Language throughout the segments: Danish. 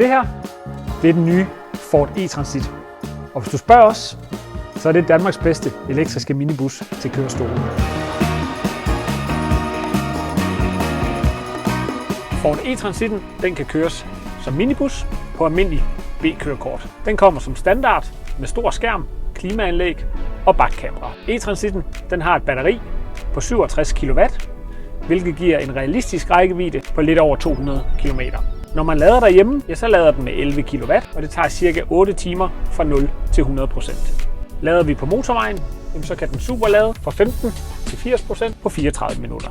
Det her, det er den nye Ford e-Transit. Og hvis du spørger os, så er det Danmarks bedste elektriske minibus til kørestolen. Ford e-Transitten, den kan køres som minibus på almindelig B-kørekort. Den kommer som standard med stor skærm, klimaanlæg og bakkamera. E-Transitten, den har et batteri på 67 kW, hvilket giver en realistisk rækkevidde på lidt over 200 km. Når man lader derhjemme, ja, så lader den med 11 kW, og det tager ca. 8 timer fra 0 til 100%. Lader vi på motorvejen, så kan den superlade fra 15 til 80% på 34 minutter.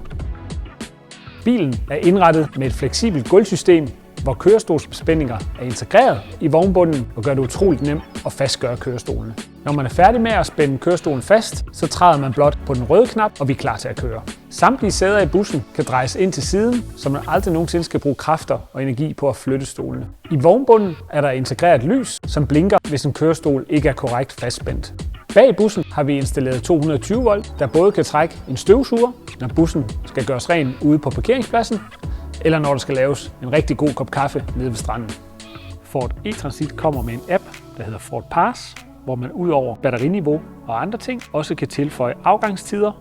Bilen er indrettet med et fleksibelt gulvsystem, hvor kørestolsspændinger er integreret i vognbunden og gør det utroligt nemt at fastgøre kørestolen. Når man er færdig med at spænde kørestolen fast, så træder man blot på den røde knap, og vi er klar til at køre. Samtlige sæder i bussen kan drejes ind til siden, så man aldrig nogensinde skal bruge kræfter og energi på at flytte stolene. I vognbunden er der integreret lys, som blinker, hvis en kørestol ikke er korrekt fastspændt. Bag bussen har vi installeret 220 volt, der både kan trække en støvsuger, når bussen skal gøres ren ude på parkeringspladsen, eller når der skal laves en rigtig god kop kaffe nede ved stranden. Ford e-Transit kommer med en app, der hedder Ford Pass, hvor man ud over batteriniveau og andre ting også kan tilføje afgangstider,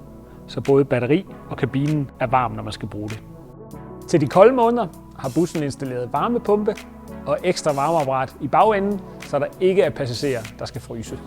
så både batteri og kabinen er varm, når man skal bruge det. Til de kolde måneder har bussen installeret varmepumpe og ekstra varmeapparat i bagenden, så der ikke er passagerer, der skal fryse.